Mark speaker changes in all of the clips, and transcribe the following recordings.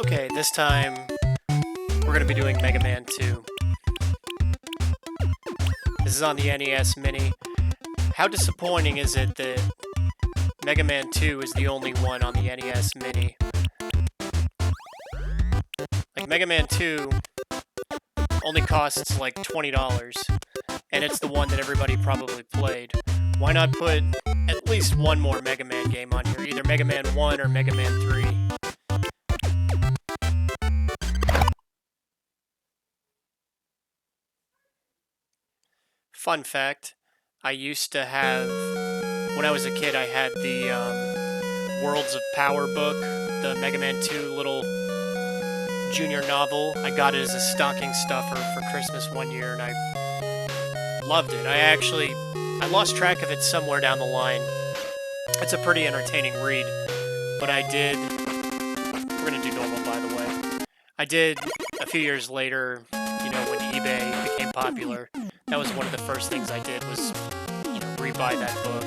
Speaker 1: Okay, this time we're going to be doing Mega Man 2. This is on the NES Mini. How disappointing is it that Mega Man 2 is the only one on the NES Mini? Like, Mega Man 2 only costs like $20, and it's the one that everybody probably played. Why not put at least one more Mega Man game on here, either Mega Man 1 or Mega Man 3? Fun fact, I used to have, when I was a kid, I had the Worlds of Power book, the Mega Man 2 little junior novel. I got it as a stocking stuffer for Christmas one year, and I loved it. I lost track of it somewhere down the line. It's a pretty entertaining read, but we're going to do normal, by the way. I did, a few years later, when eBay became popular, that was one of the first things I did was, rebuy that book.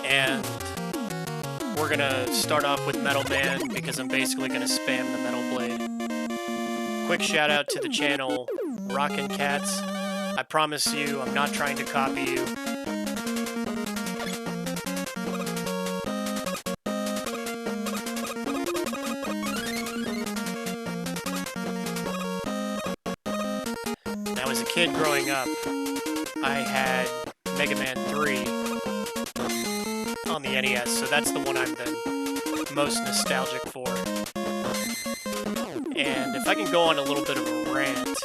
Speaker 1: And we're going to start off with Metal Man because I'm basically going to spam the Metal Blade. Quick shout out to the channel Rockin' Cats. I promise you, I'm not trying to copy you. As a kid growing up, I had Mega Man 3 on the NES, so that's the one I'm the most nostalgic for. And if I can go on a little bit of a rant,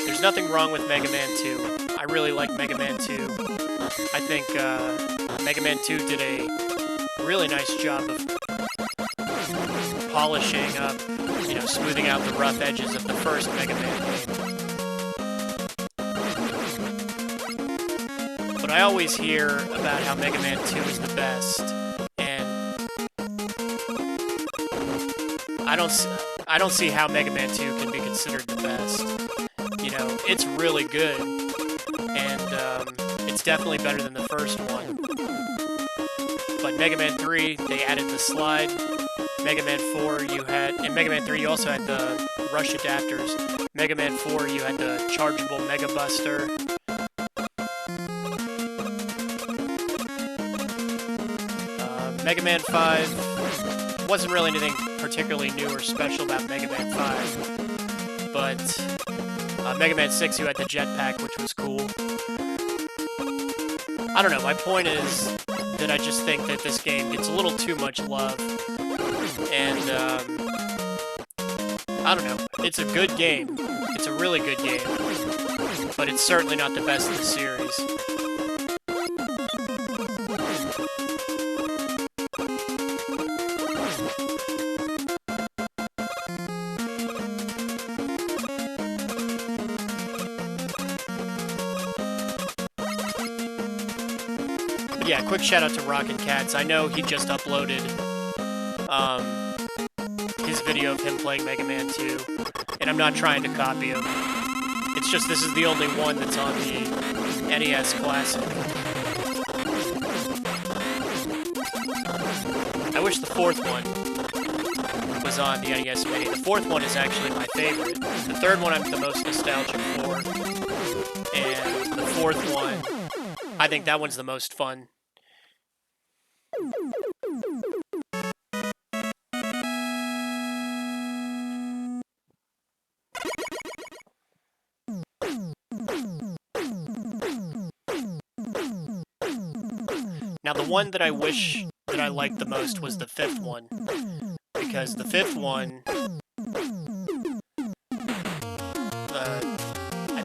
Speaker 1: there's nothing wrong with Mega Man 2. I really like Mega Man 2. I think Mega Man 2 did a really nice job of polishing up, smoothing out the rough edges of the first Mega Man game. But I always hear about how Mega Man 2 is the best, and I don't see how Mega Man 2 can be considered the best. It's really good, and it's definitely better than the first one. But Mega Man 3, they added the slide. Mega Man 4, in Mega Man 3 you also had the rush adapters. Mega Man 4, you had the chargeable Mega Buster. Mega Man 5 wasn't really anything particularly new or special about Mega Man 5, but Mega Man 6 you had the jetpack, which was cool. I don't know, my point is that I just think that this game gets a little too much love, and I don't know, it's a good game, it's a really good game, but it's certainly not the best in the series. But yeah, quick shout out to Rockin' Cats. I know he just uploaded his video of him playing Mega Man 2, and I'm not trying to copy him. It's just this is the only one that's on the NES Classic. I wish the fourth one was on the NES Mini. The fourth one is actually my favorite. The third one I'm the most nostalgic for. And the fourth one, I think that one's the most fun. Now, the one that I wish that I liked the most was the fifth one, because the fifth one, I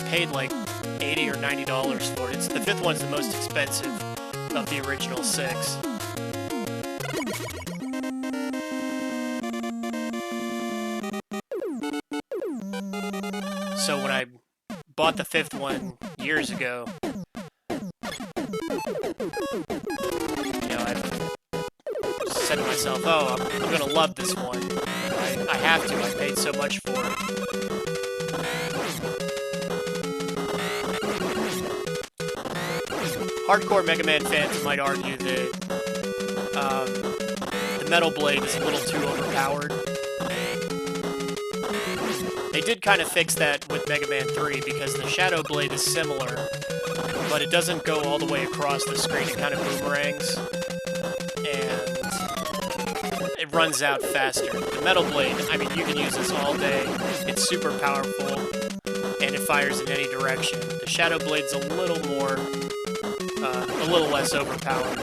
Speaker 1: paid like $80 or $90 for it. The fifth one's the most expensive of the original 6. So when I bought the fifth one years ago, I said to myself, oh, I'm going to love this one. I have to. I paid so much for it. Hardcore Mega Man fans might argue that the the Metal Blade is a little too overpowered. They did kind of fix that with Mega Man 3 because the Shadow Blade is similar, but it doesn't go all the way across the screen. It kind of boomerangs, and it runs out faster. The Metal Blade, I mean, you can use this all day. It's super powerful, and it fires in any direction. The Shadow Blade's a little less overpowered.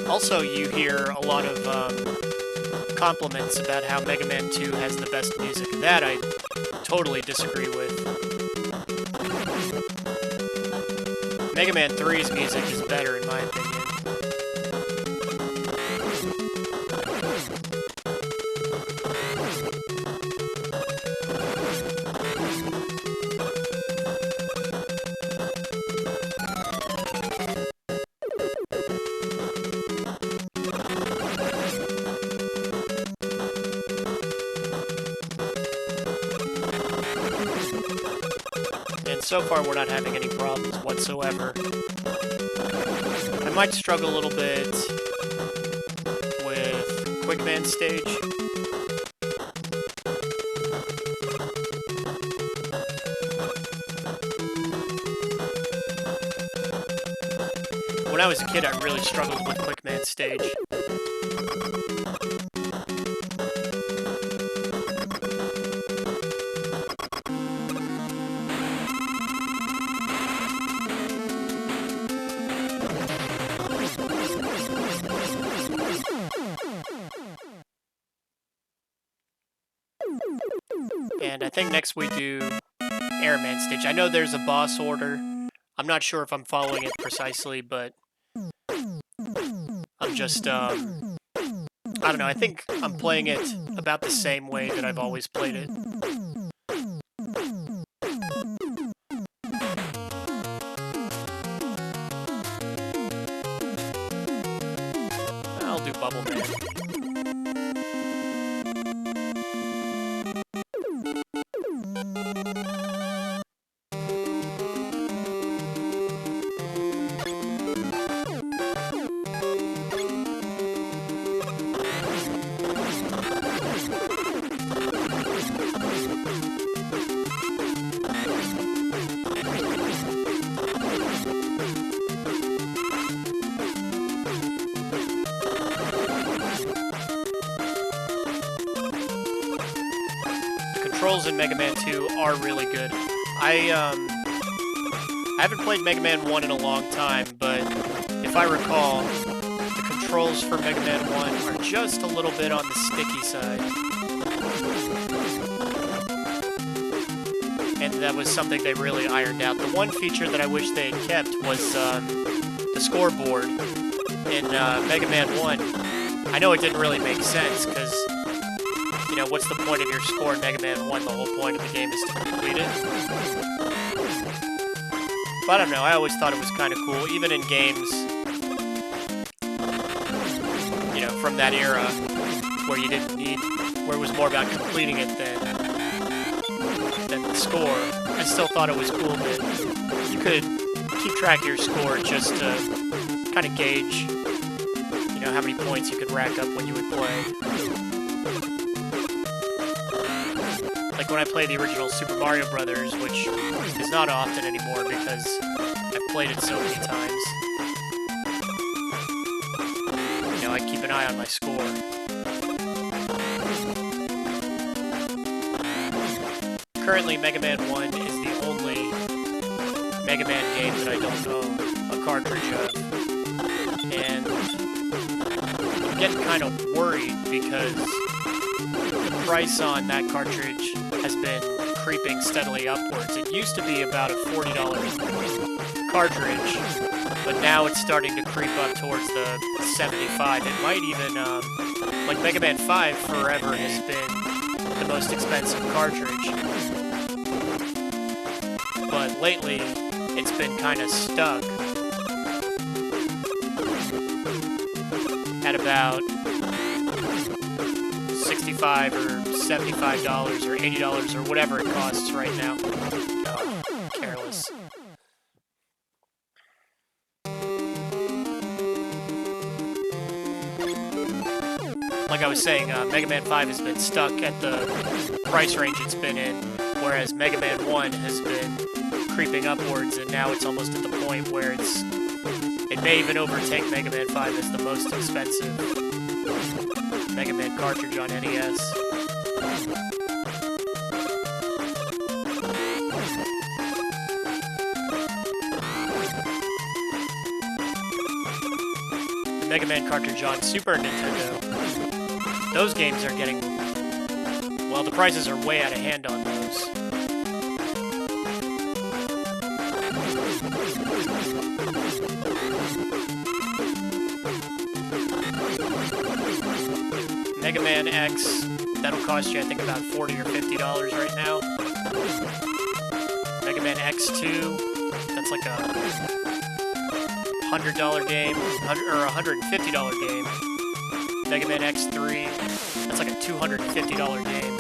Speaker 1: Also, you hear a lot of compliments about how Mega Man 2 has the best music. That I totally disagree with. Mega Man 3's music is better, in my opinion. So far, we're not having any problems whatsoever. I might struggle a little bit with Quickman stage. When I was a kid, I really struggled with Quickman stage. And I think next we do Airman stage. I know there's a boss order. I'm not sure if I'm following it precisely, but I'm just, I don't know, I think I'm playing it about the same way that I've always played it. I'll do Bubble Man. Controls in Mega Man 2 are really good. I haven't played Mega Man 1 in a long time, but if I recall, the controls for Mega Man 1 are just a little bit on the sticky side. And that was something they really ironed out. The one feature that I wish they had kept was the scoreboard in Mega Man 1. I know it didn't really make sense, because you know, what's the point of your score in Mega Man 1? The whole point of the game is to complete it. But I don't know, I always thought it was kind of cool, even in games, you know, from that era, where you didn't need, where it was more about completing it than the score. I still thought it was cool that you could keep track of your score just to kind of gauge, you know, how many points you could rack up when you would play. Like when I play the original Super Mario Brothers, which is not often anymore because I've played it so many times. You know, I keep an eye on my score. Currently, Mega Man 1 is the only Mega Man game that I don't own a cartridge of. And I'm getting kind of worried because the price on that cartridge has been creeping steadily upwards. It used to be about a $40 cartridge, but now it's starting to creep up towards the $75. It might even, like Mega Man 5 forever has been the most expensive cartridge. but lately it's been kind of stuck at about $65 or $75 or $80 or whatever it costs right now. Oh, careless. Like I was saying, Mega Man 5 has been stuck at the price range it's been in, whereas Mega Man 1 has been creeping upwards, and now it's almost at the point where it may even overtake Mega Man 5 as the most expensive Mega Man cartridge on NES. The Mega Man cartridge on Super Nintendo, those games are getting... well, the prices are way out of hand on those. Mega Man X, that'll cost you, I think, about $40 or $50 right now. Mega Man X2, that's like a $100 game, or $150 game. Mega Man X3, that's like a $250 game.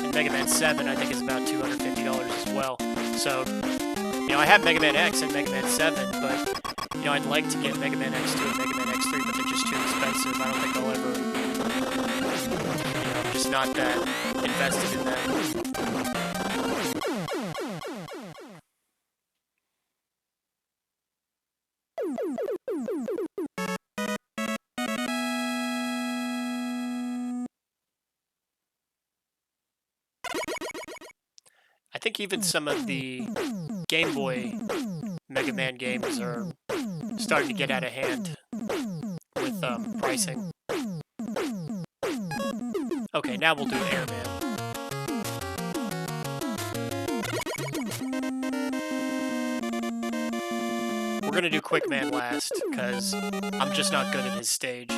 Speaker 1: And Mega Man 7, I think, is about $250 as well. So, you know, I have Mega Man X and Mega Man 7, but, you know, I'd like to get Mega Man X2 and Mega Man X3, but they're just too expensive. I don't think I'll ever... I'm just not that invested in them. I think even some of the Game Boy Mega Man games are starting to get out of hand with pricing. Okay, now we'll do Airman. We're gonna do Quick Man last, because I'm just not good at his stage.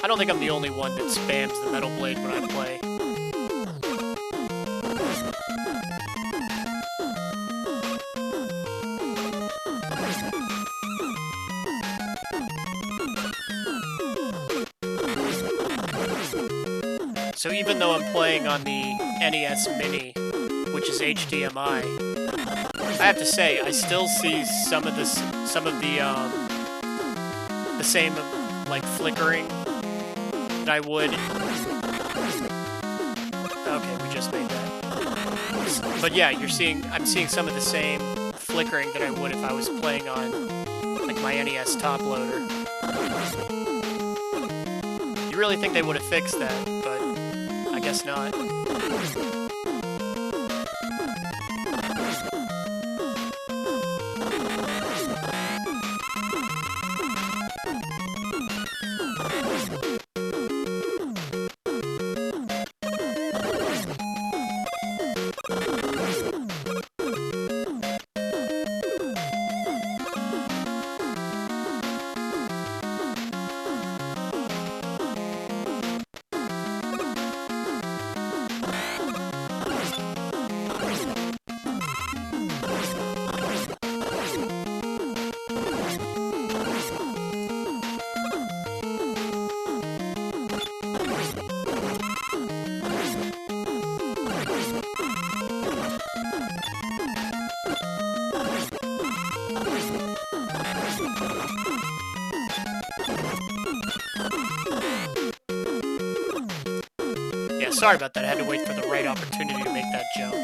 Speaker 1: I don't think I'm the only one that spams the Metal Blade when I play. So even though I'm playing on the NES Mini, which is HDMI, I have to say I still see some of the same like flickering that I would. Okay, we just made that. But yeah, I'm seeing some of the same flickering that I would if I was playing on like my NES top loader. You really think they would have fixed that, but I guess not. Yeah, sorry about that. I had to wait for the right opportunity to make that jump.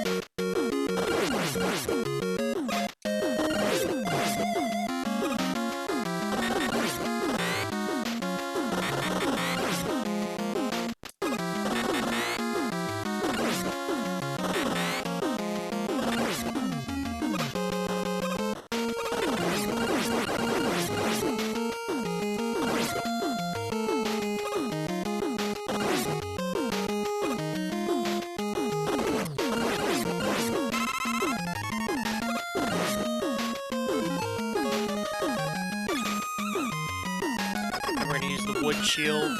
Speaker 1: shield,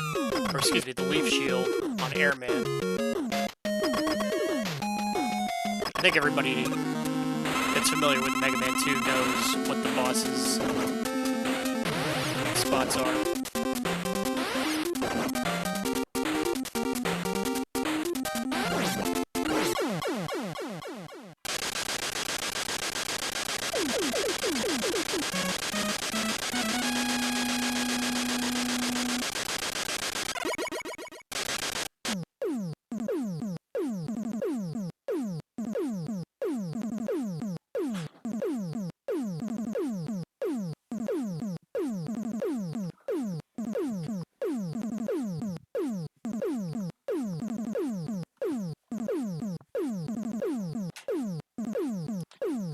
Speaker 1: or excuse me, the leaf shield on Airman. I think everybody that's familiar with Mega Man 2 knows what the boss's spots are.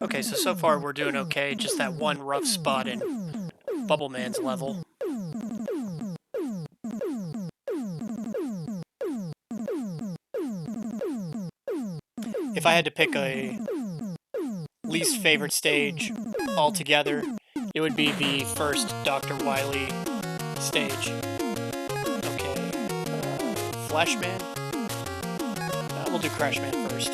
Speaker 1: Okay, so far we're doing okay, just that one rough spot in Bubble Man's level. If I had to pick a least favorite stage altogether, it would be the first Dr. Wiley stage. Okay, Flashman? We'll do Crashman first.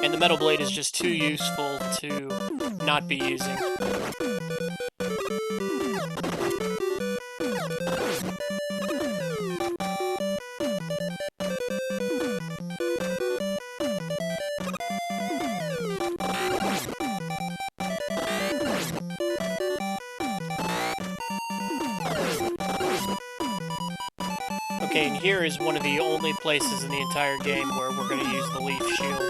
Speaker 1: And the Metal Blade is just too useful to not be using. Okay, and here is one of the only places in the entire game where we're going to use the leaf shield.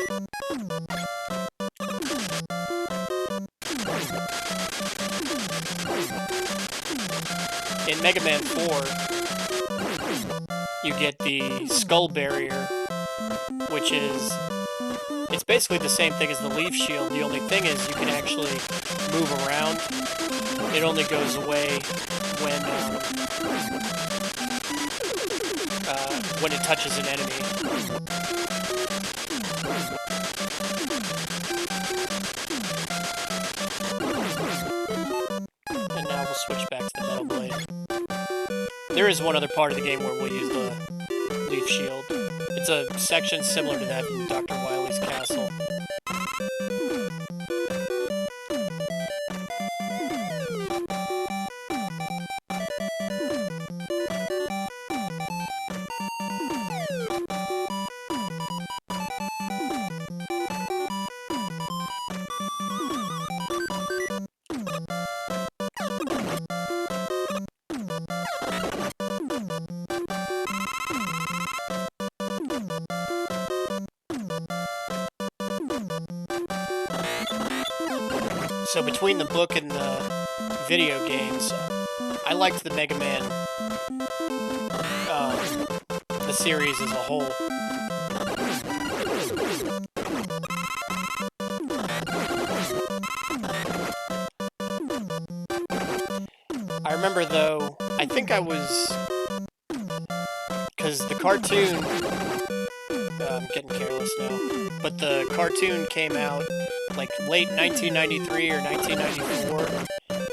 Speaker 1: In Mega Man 4, you get the skull barrier, which is, it's basically the same thing as the leaf shield. The only thing is you can actually move around. It only goes away when it touches an enemy. And now we'll switch back to the Metal Blade. There is one other part of the game where we'll use the leaf shield. It's a section similar to that in Dr. Wily's castle. So between the book and the video games, I liked the Mega Man, the series as a whole. I remember though, I think I was, because the cartoon, I'm getting careless now, but the cartoon came out like late 1993 or 1994,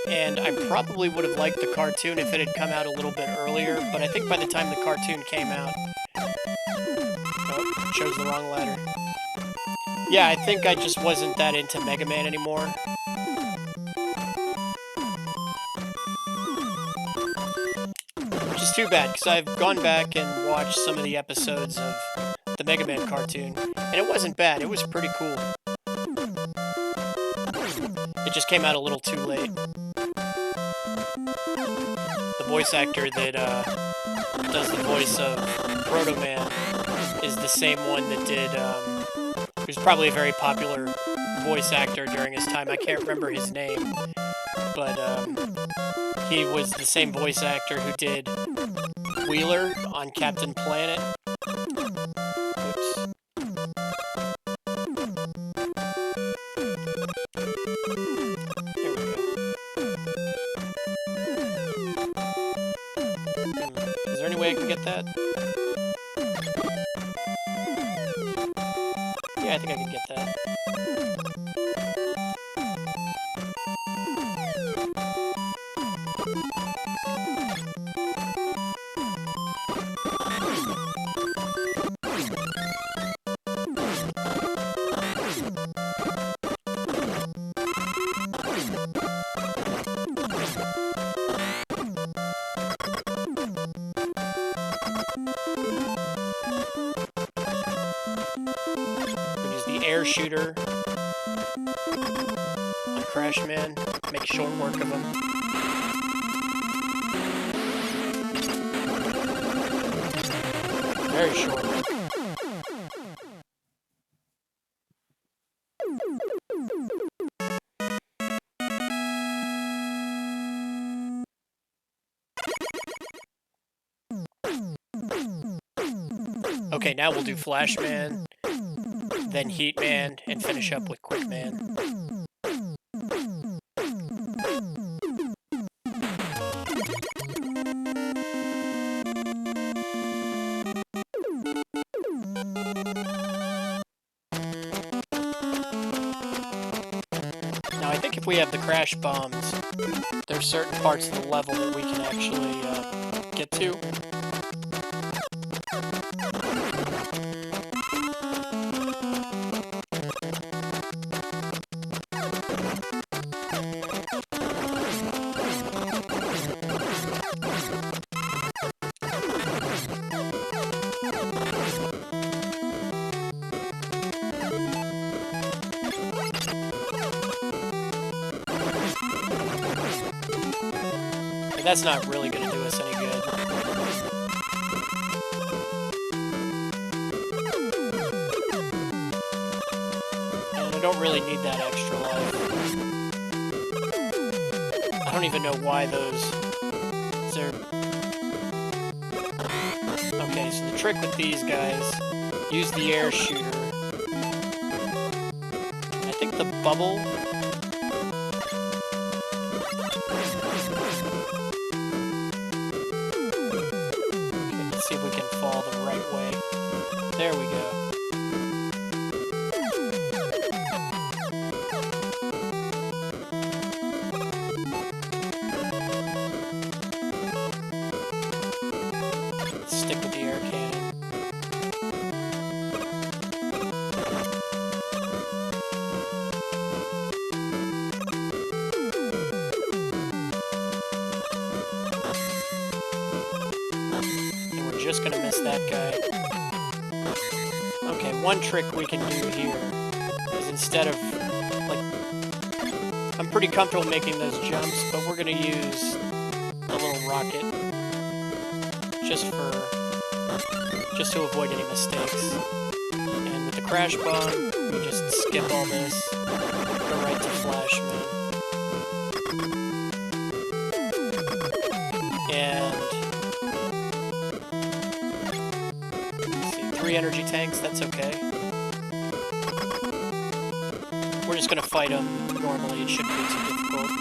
Speaker 1: and I probably would have liked the cartoon if it had come out a little bit earlier, but I think by the time the cartoon came out, oh, chose the wrong letter. Yeah, I think I just wasn't that into Mega Man anymore. Which is too bad, because I've gone back and watched some of the episodes of the Mega Man cartoon, and it wasn't bad, it was pretty cool. It just came out a little too late. The voice actor that does the voice of Proto Man is the same one that did, he was probably a very popular voice actor during his time. I can't remember his name, but he was the same voice actor who did Wheeler on Captain Planet. Oops. There we go. Is there any way I can get that? Yeah, I think I can get that. Air shooter on Crash Man. Make short work of him. Very short. Okay, now we'll do Flash Man, then Heat Man, and finish up with Quick Man. Now I think if we have the crash bombs, there's certain parts of the level that we can actually get to. That's not really going to do us any good. And I don't really need that extra life. I don't even know why those... Is there... Okay, so the trick with these guys, use the air shooter. I think the bubble... See if we can fall the right way. There we go. Let's stick with the air cannon. Just gonna miss that guy. Okay, one trick we can do here is instead of, like, I'm pretty comfortable making those jumps, but we're gonna use a little rocket just to avoid any mistakes. And with the crash bomb, we just skip all this, go right to Flash Man. And 3 energy tanks, that's okay. We're just gonna fight them normally, it shouldn't be too difficult.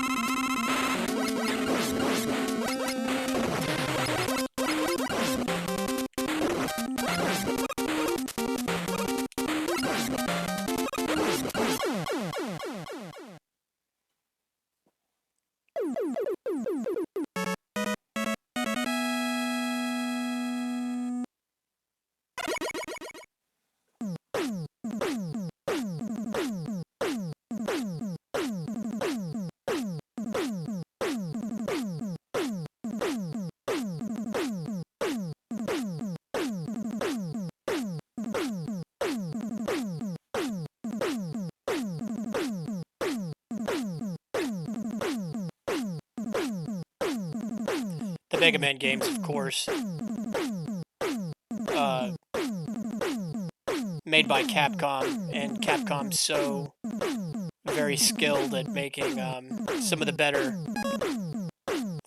Speaker 1: The Mega Man games, of course, made by Capcom, and Capcom's so very skilled at making some of the better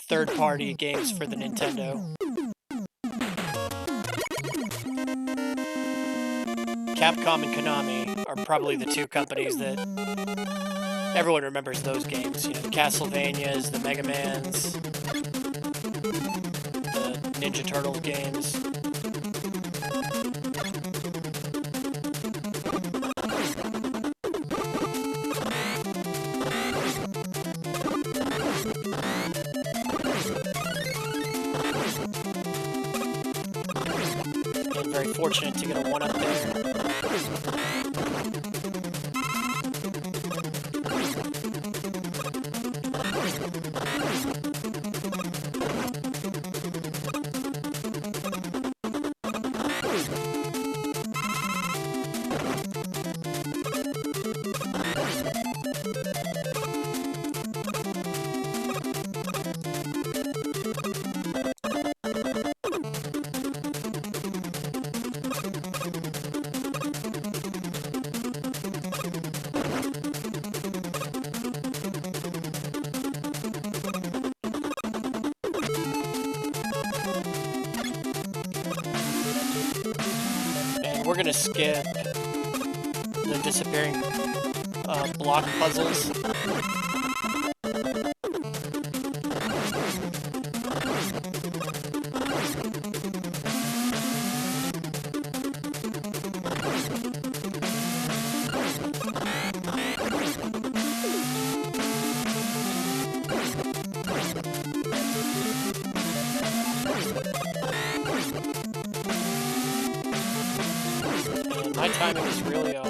Speaker 1: third-party games for the Nintendo. Capcom and Konami are probably the two companies that everyone remembers those games. You know, the Castlevanias, the Mega Mans, the Ninja Turtles games. I'm very fortunate to get a 1-up there. We're gonna skip the disappearing block puzzles. My timing is really off.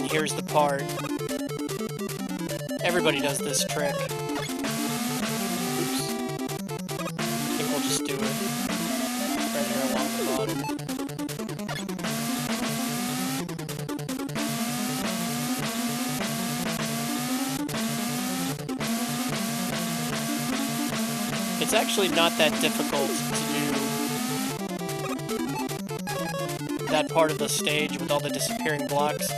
Speaker 1: Here's the part. Everybody does this trick. Oops. I think we'll just do it right here along the bottom. It's actually not that difficult to do that part of the stage with all the disappearing blocks.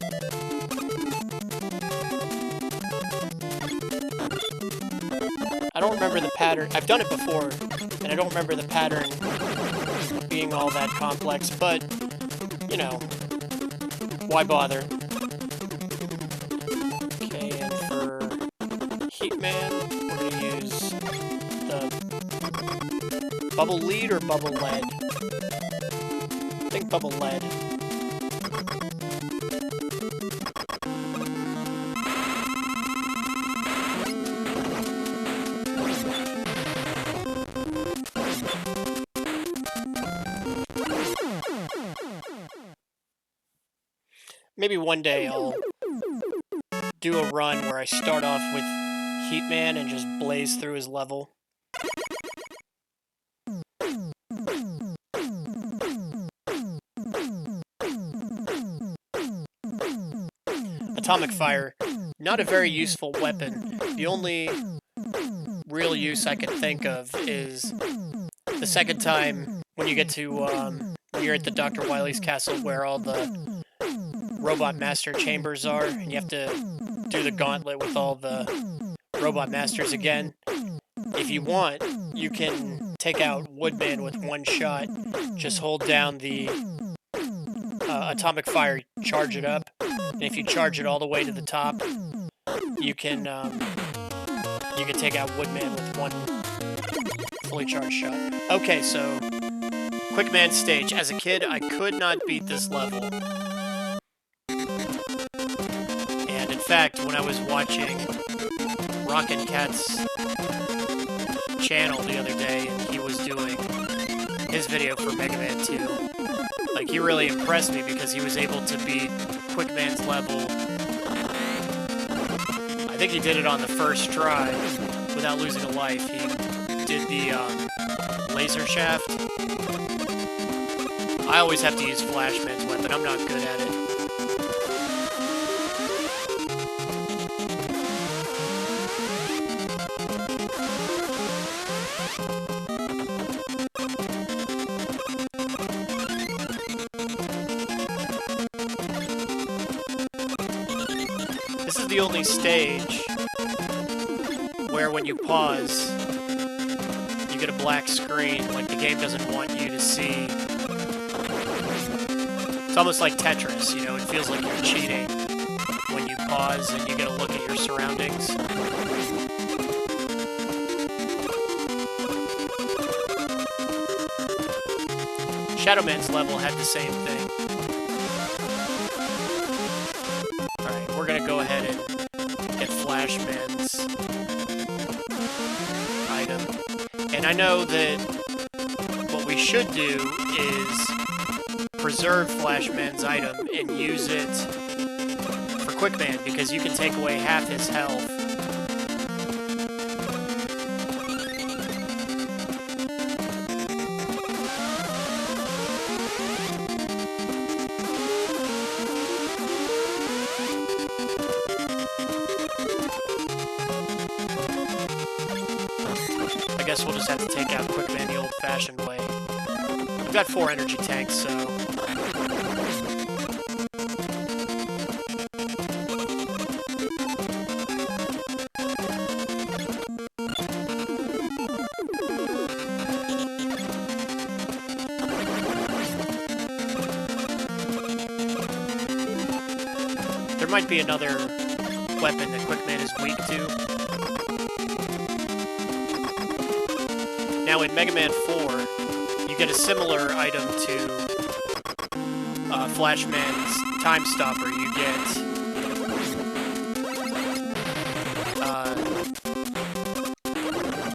Speaker 1: I don't remember the pattern. I've done it before, and I don't remember the pattern being all that complex, but, you know, why bother? Okay, and for Heatman, we're going to use the bubble lead or bubble lead? I think bubble lead. Maybe one day I'll do a run where I start off with Heatman and just blaze through his level. Atomic Fire, not a very useful weapon. The only real use I can think of is the second time when you get to, when you're at the Dr. Wiley's castle where all the Robot Master chambers are, and you have to do the gauntlet with all the Robot Masters again. If you want, you can take out Woodman with one shot. Just hold down the Atomic Fire, charge it up, and if you charge it all the way to the top, you can take out Woodman with one fully charged shot. Okay, so Quick Man stage. As a kid, I could not beat this level. And in fact, when I was watching Rockin' Cat's channel the other day, and he was doing his video for Mega Man 2, like, he really impressed me because he was able to beat Quick Man's level think he did it on the first try without losing a life. He did the laser shaft. I always have to use Flashman's weapon. I'm not good at it. This is the only stage where when you pause, you get a black screen, like the game doesn't want you to see. It's almost like Tetris, you know, it feels like you're cheating when you pause and you get a look at your surroundings. Shadow Man's level had the same thing. Alright, we're gonna go ahead and get Flashman's item. And I know that what we should do is preserve Flashman's item and use it for Quickman, because you can take away half his health. I guess we'll just have to take out Quickman the old-fashioned way. We've got 4 energy tanks, so... There might be another weapon that Quickman is weak to. Now in Mega Man 4, you get a similar item to Flashman's Time Stopper. You get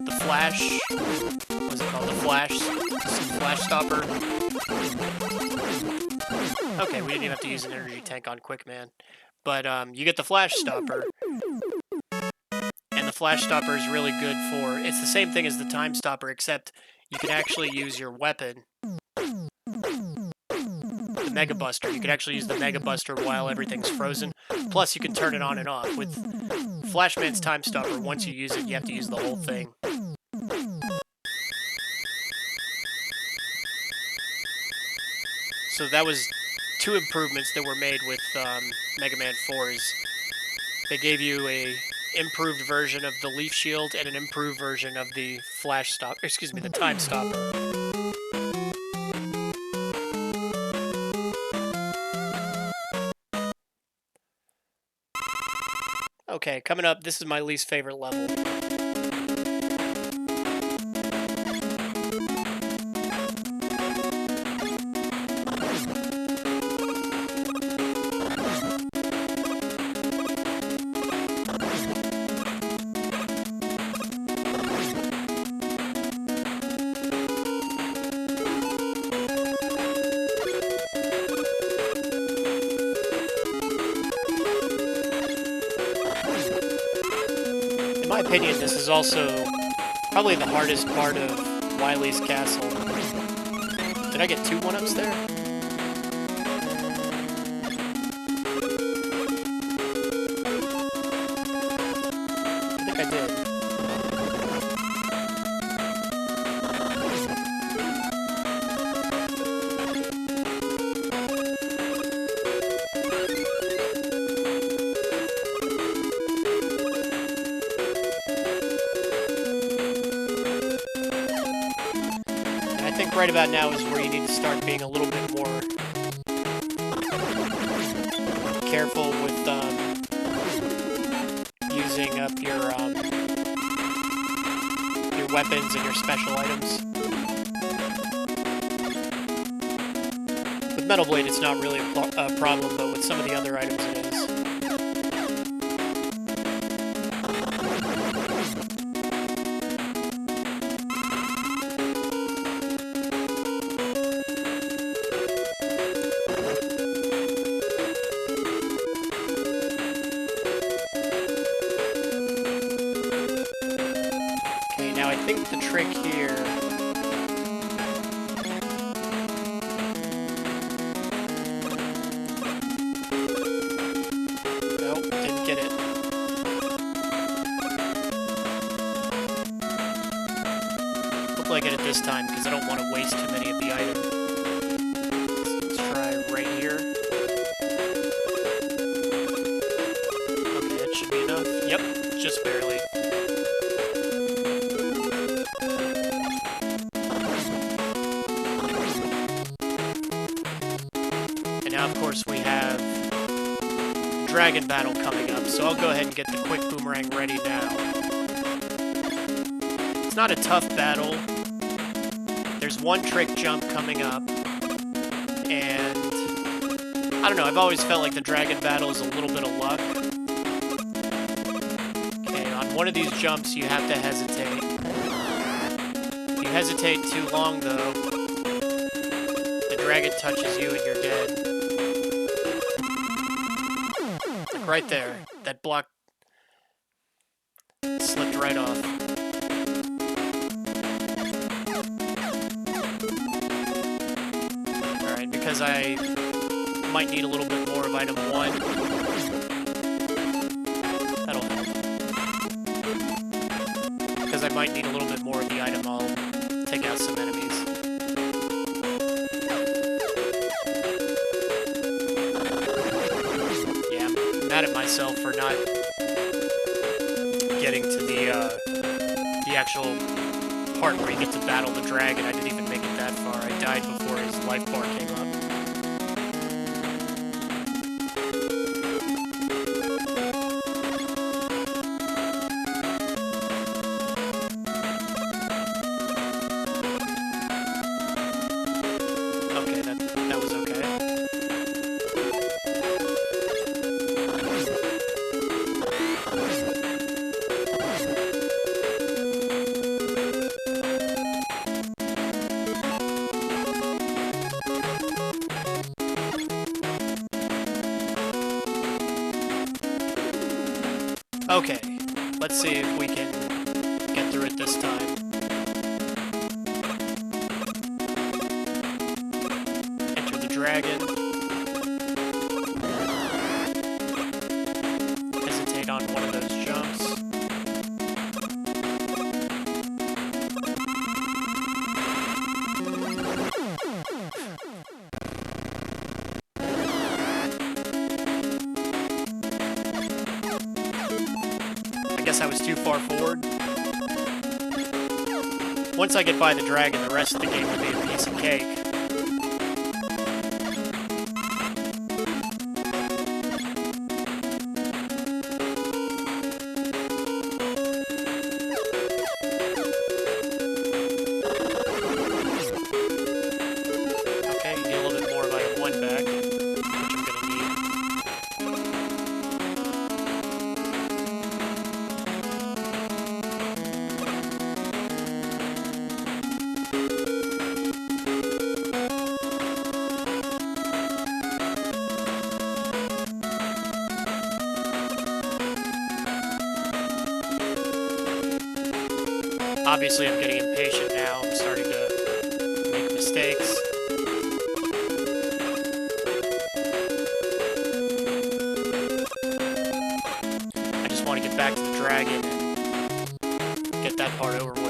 Speaker 1: the Flash. What's it called? The Flash Stopper. Okay, we didn't even have to use an energy tank on Quickman. But you get the Flash Stopper. And the Flash Stopper is really good for... It's the same thing as the Time Stopper, except you can actually use your weapon. The Mega Buster. You can actually use the Mega Buster while everything's frozen. Plus, you can turn it on and off. With Flashman's Time Stopper, once you use it, you have to use the whole thing. So that was 2 improvements that were made with Mega Man 4's. They gave you a improved version of the Leaf Shield and an improved version of the the Time Stopper. Okay, coming up, this is my least favorite level. In my opinion, this is also probably the hardest part of Wiley's castle. Did I get 2 1-ups there? I think I did. Right about now is where you need to start being a little bit more careful with using up your weapons and your special items. With Metal Blade, it's not really a problem, but with some of the other items, it is. the trick here. Nope, didn't get it. Hopefully I get it this time, because I don't want to waste too many of the items. Let's try right here. Okay, that should be enough. Yep, just barely. And now, of course, we have Dragon Battle coming up, so I'll go ahead and get the quick boomerang ready now. It's not a tough battle. There's one trick jump coming up, and I don't know, I've always felt like the Dragon Battle is a little bit of luck. Okay, on one of these jumps you have to hesitate. If you hesitate too long, though, the dragon touches you and you're dead. Like right there, that block slipped right off. Alright, because I might need a little bit more of item 1. That'll help. Because I might need a little bit more of the item, I'll take out some enemies. Yeah, I'm mad at myself for not getting to the actual part where you get to battle the dragon. I didn't even make it that far. I died before his life bar came up. Okay, that was okay. Okay, let's see if we can get through it this time. Enter the dragon. Hesitate on one of those jumps. I was too far forward. Once I get by the dragon, the rest of the game will be a piece of cake. Okay, get a little bit more of item 1 back, which I'm gonna need. Obviously, I'm getting impatient now. I'm starting to make mistakes. I just want to get back to the dragon and get that part over with.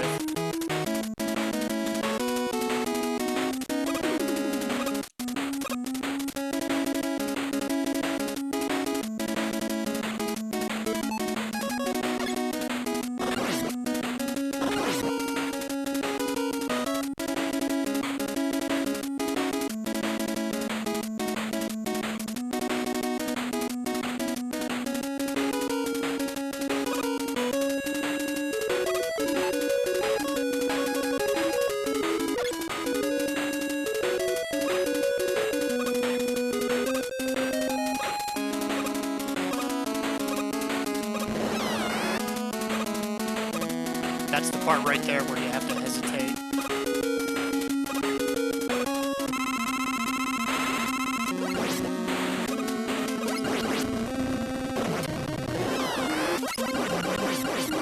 Speaker 1: That's the part right there where you have to hesitate.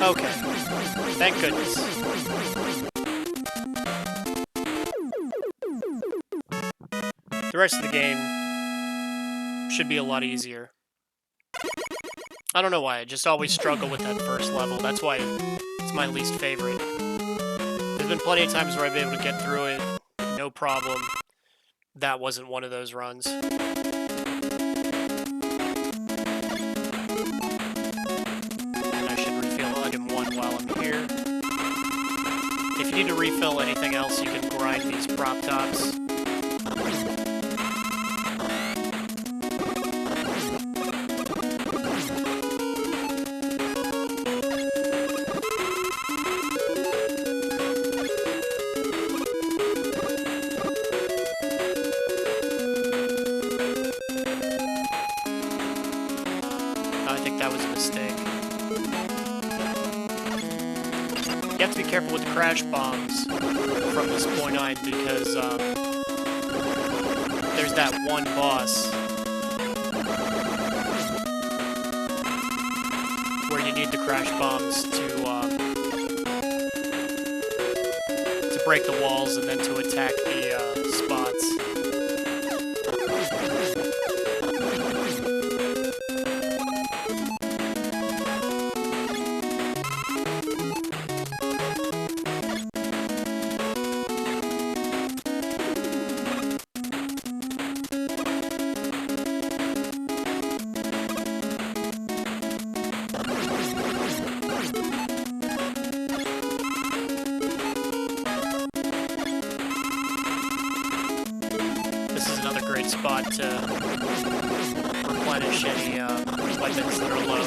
Speaker 1: Okay. Thank goodness. rest of the game should be a lot easier. I don't know why, I just always struggle with that first level. That's why it's my least favorite. There's been plenty of times where I've been able to get through it, no problem. That wasn't one of those runs. And I should refill item 1 while I'm here. If you need to refill anything else, you can grind these prop tops. I think that was a mistake. You have to be careful with the crash bombs from this point on, because there's that one boss where you need the crash bombs to break the walls and then to attack the spots. Spot to replenish any weapons that are low.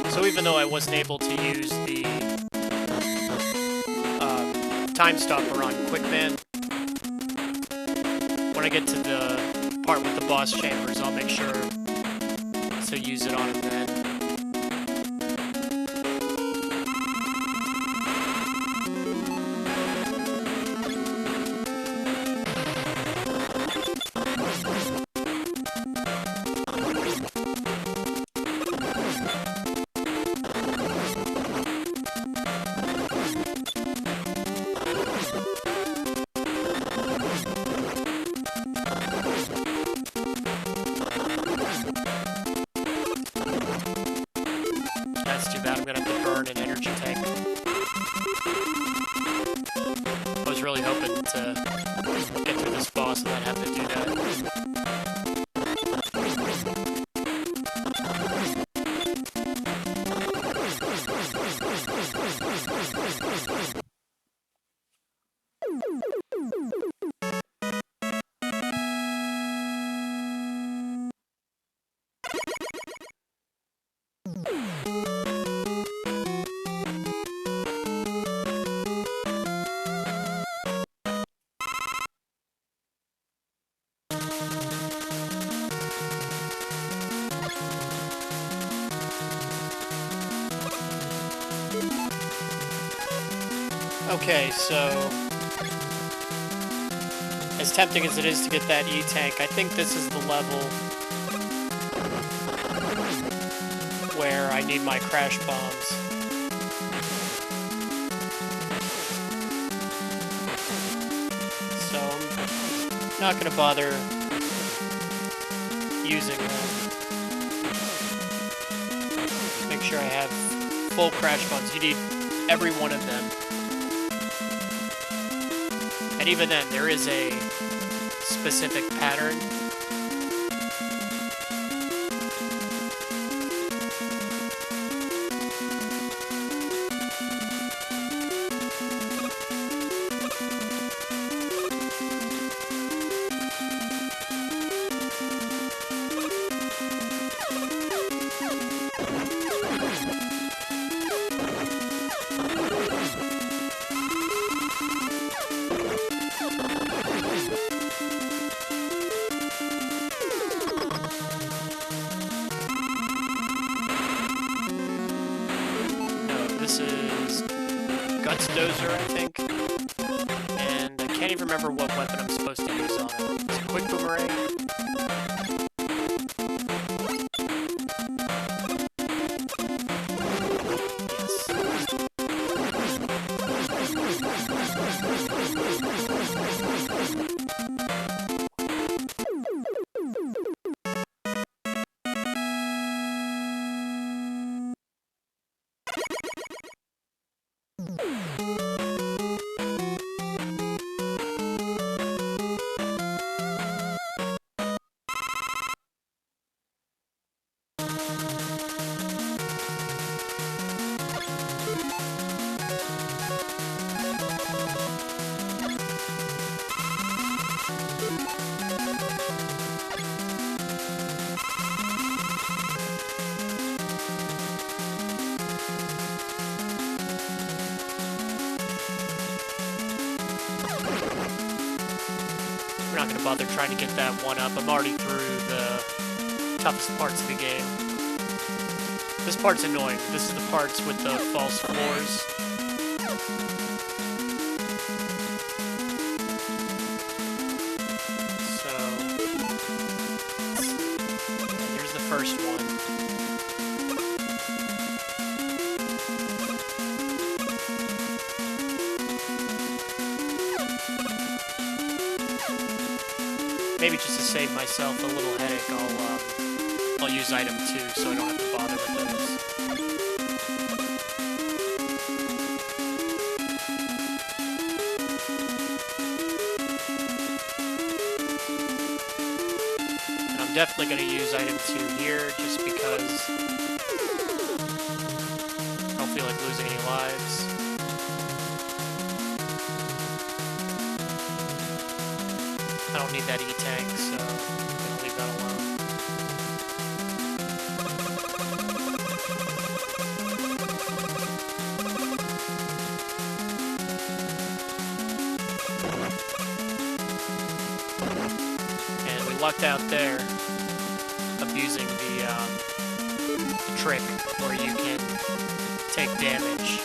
Speaker 1: So even though I wasn't able to use the time stopper on Quickman, when I get to the part with the boss chambers, I'll make sure to use it on him then. That's too bad, I'm gonna have to burn an energy tank. I was really hoping to get through this boss and not have to do that. Okay, so as tempting as it is to get that E-Tank, I think this is the level where I need my crash bombs. So I'm not going to bother using them. Make sure I have full crash bombs. You need every one of them. And even then, there is a specific pattern. Guts Dozer, I think. And I can't even remember what weapon I'm supposed to use on it. Is it Quick Boomerang? We're not going to bother trying to get that one up. I'm already through the toughest parts of the game. This part's annoying. This is the parts with the false floors. So, here's the first one. Maybe just to save myself a little headache, I'll use item 2 so I don't have to bother with those. And I'm definitely going to use item 2 here just because I don't feel like losing any lives. I don't need that E-tank, so I'm going to leave that alone. And we lucked out there, abusing the trick where you can take damage.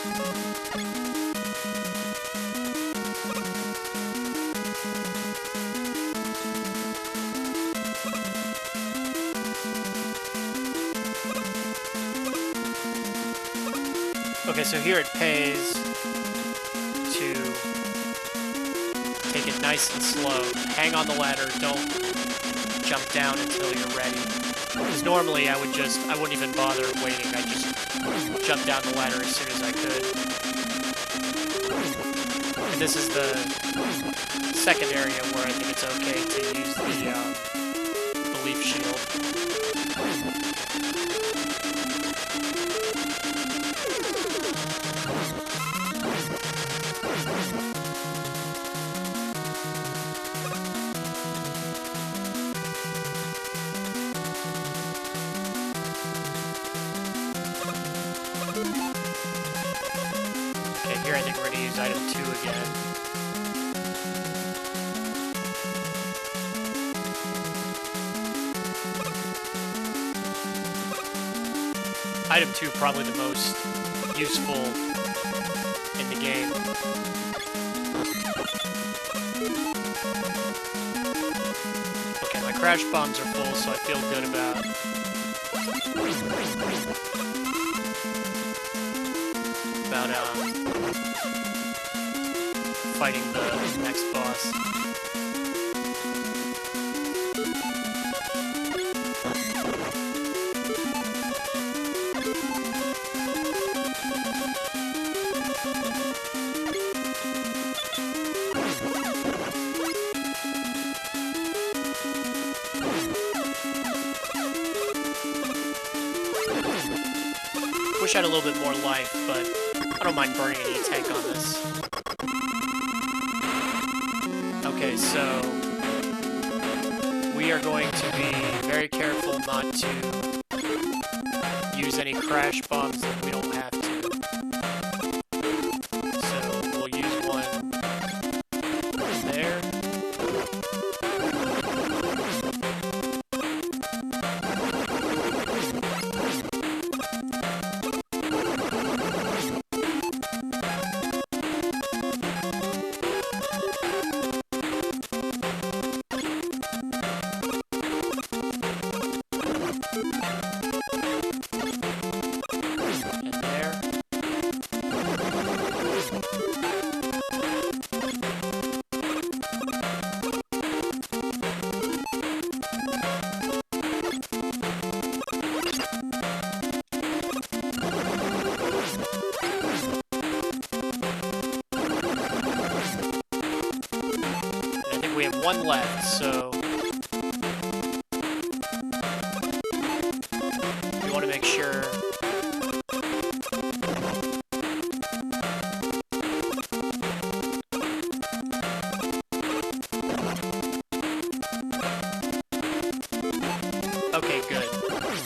Speaker 1: Okay, so here it pays to take it nice and slow. Hang on the ladder, don't jump down until you're ready. Because normally I wouldn't even bother waiting. I just jump down the ladder as soon as I could. And this is the second area where I think it's okay to use the leaf shield. Here I think we're going to use item 2 again. Item 2 probably the most useful in the game. Okay, my crash bombs are full, so I feel good about fighting the next boss. Wish I had a little bit more life, but I don't mind burning an E-tank on this. Okay, so we are going to be very careful not to use any crash bombs that we don't have to. So we'll use one there. one left, so you want to make sure. Okay, good.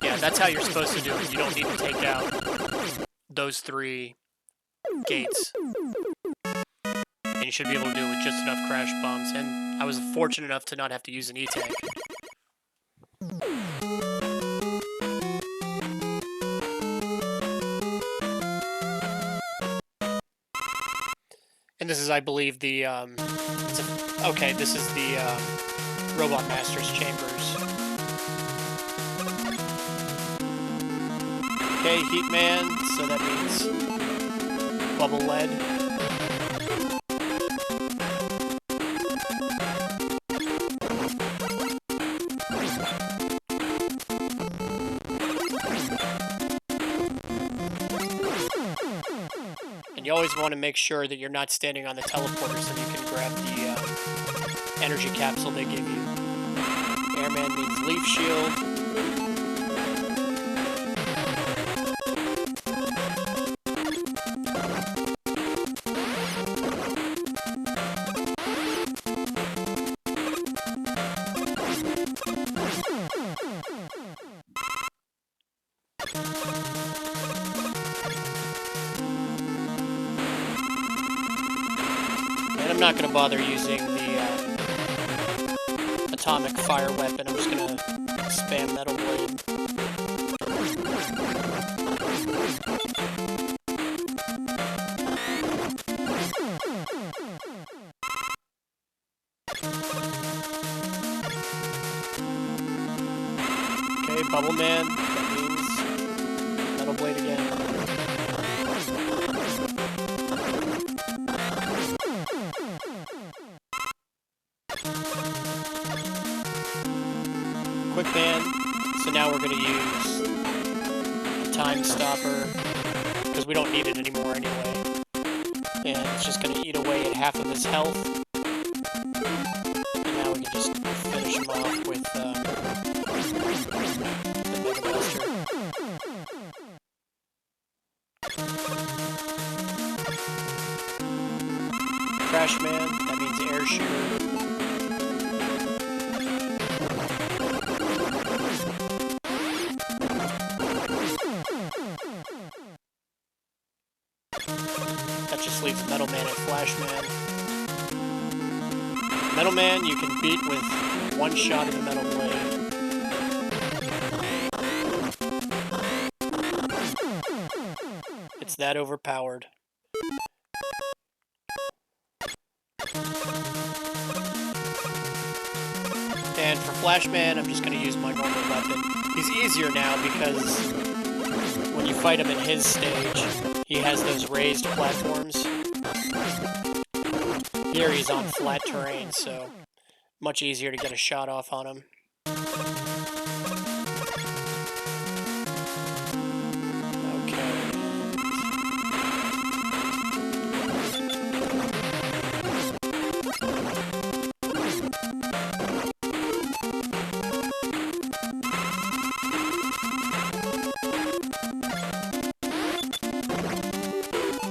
Speaker 1: Yeah, that's how you're supposed to do it. You don't need to take out those 3 gates. And you should be able to do it with just enough crash bombs. And I was fortunate enough to not have to use an E-tank. And this is, I believe, the, okay, this is the, Robot Master's Chambers. Okay, Heat Man, so that means bubble lead. And you always want to make sure that you're not standing on the teleporter so you can grab the energy capsule they give you. Airman means leaf shield. And I'm not going to bother using the atomic fire weapon. I'm just going to spam Metal Blade. Okay, Bubble Man. That means Metal Blade again. Quick Man. So now we're going to use a Time Stopper, because we don't need it anymore anyway. And it's just going to eat away at half of his health. And now we can just finish him off with the Mega Buster. Crash Man, that means Air Shooter. That just leaves Metal Man and Flash Man. Metal Man you can beat with one shot of the Metal Blade. It's that overpowered. And for Flash Man, I'm just going to use my normal weapon. He's easier now because when you fight him in his stage, he has those raised platforms. Here he's on flat terrain, so much easier to get a shot off on him.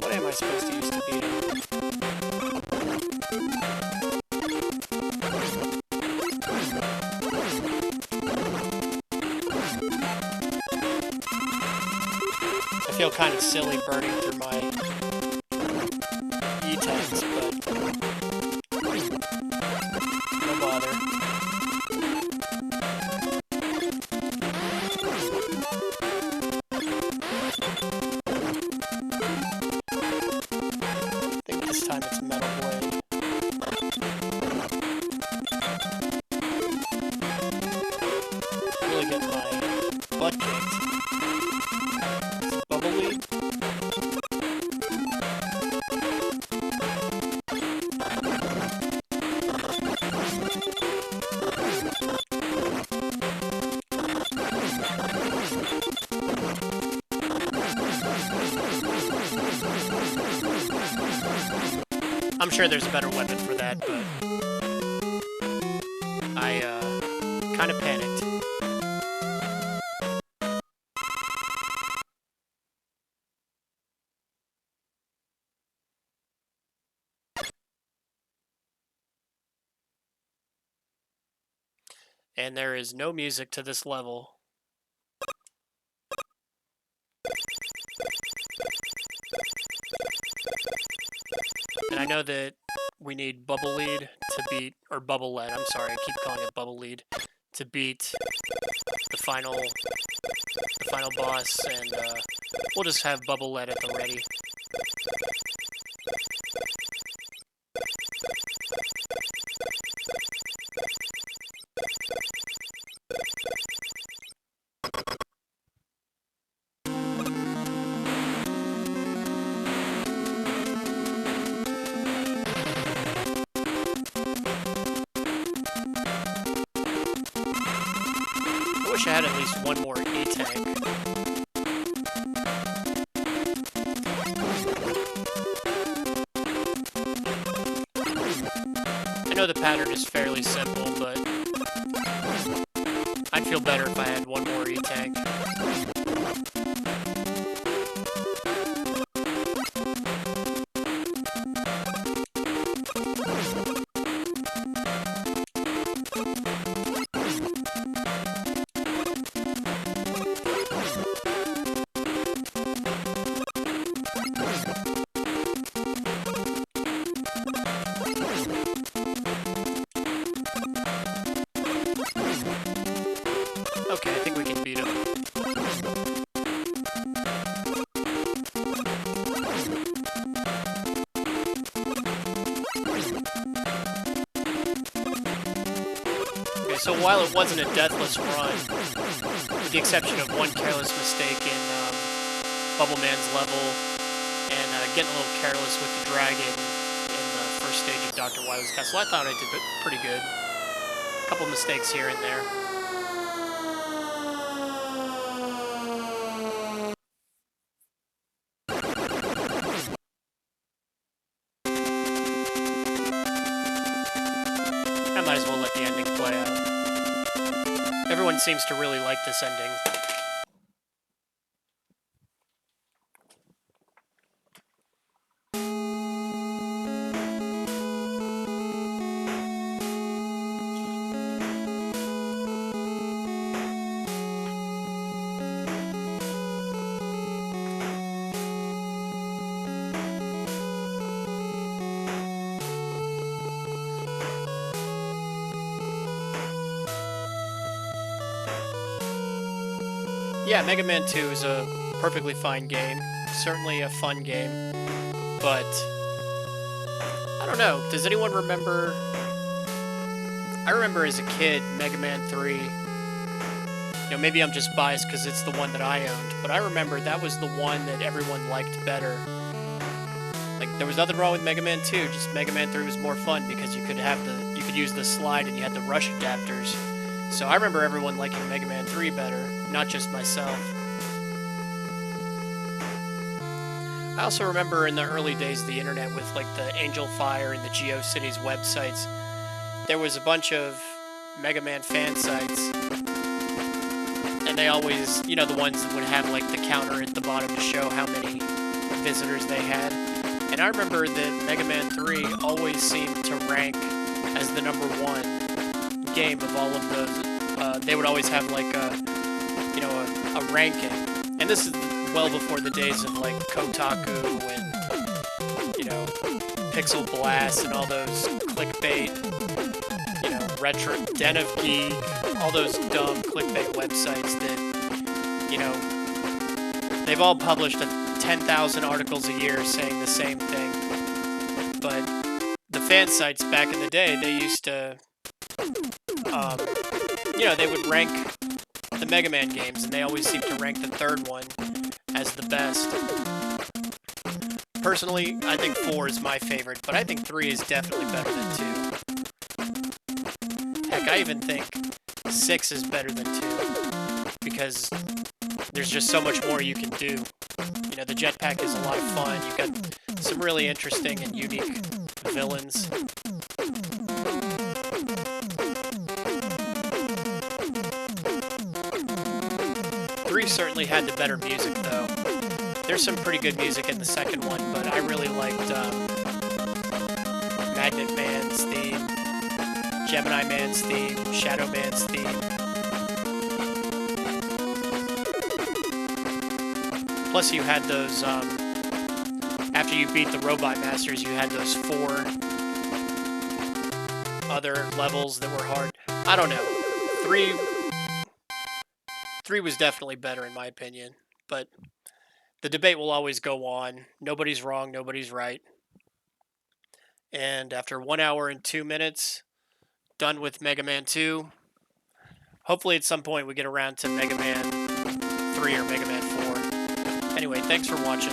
Speaker 1: What am I supposed to use to beat him? I feel kind of silly burning through my E-tanks, but no bother. I think this time it's Metal Blade. Really get my butt kicked. Bubble Lead. I'm sure there's a better weapon for that, but And there is no music to this level. And I know that we need Bubble Lead to beat, or Bubble Lead, I'm sorry, I keep calling it Bubble Lead, to beat the final boss, and we'll just have Bubble Lead at the ready. I wish I had at least one more E-Tank. I know the pattern is fairly simple, but I'd feel better if I had one more E-Tank. Okay, I think we can beat him. Okay, so while it wasn't a deathless run, with the exception of one careless mistake in Bubble Man's level, and getting a little careless with the dragon in the first stage of Dr. Wiley's castle, I thought I did pretty good. A couple mistakes here and there. I might as well let the ending play out. Everyone seems to really like this ending. Yeah, Mega Man 2 is a perfectly fine game. Certainly a fun game. But I don't know. Does anyone remember? I remember as a kid, Mega Man 3. You know, maybe I'm just biased because it's the one that I owned, but I remember that was the one that everyone liked better. Like, there was nothing wrong with Mega Man 2, just Mega Man 3 was more fun because you could use the slide and you had the rush adapters. So I remember everyone liking Mega Man 3 better, not just myself. I also remember in the early days of the internet with like the Angel Fire and the GeoCities websites, there was a bunch of Mega Man fan sites, and they always, you know, the ones that would have like the counter at the bottom to show how many visitors they had. And I remember that Mega Man 3 always seemed to rank as the #1 game of all of those. They would always have like a ranking, and this is well before the days of like Kotaku and Pixel Blast and all those clickbait, Retro Den of Geek, all those dumb clickbait websites that they've all published 10,000 articles a year saying the same thing. But the fan sites back in the day, they used to they would rank the Mega Man games, and they always seemed to rank the third one as the best. Personally, I think 4 is my favorite, but I think 3 is definitely better than 2. Heck, I even think 6 is better than 2, because there's just so much more you can do. The jetpack is a lot of fun. You've got some really interesting and unique villains. 3 certainly had the better music, though. There's some pretty good music in the second one, but I really liked Magnet Man's theme. Gemini Man's theme, Shadow Man's theme. Plus you had those, after you beat the Robot Masters, you had those 4 other levels that were hard. I don't know. 3 was definitely better in my opinion, but the debate will always go on. Nobody's wrong, nobody's right. And after 1 hour and 2 minutes, done with Mega Man 2. Hopefully at some point we get around to Mega Man 3 or Mega Man 4. Anyway, thanks for watching.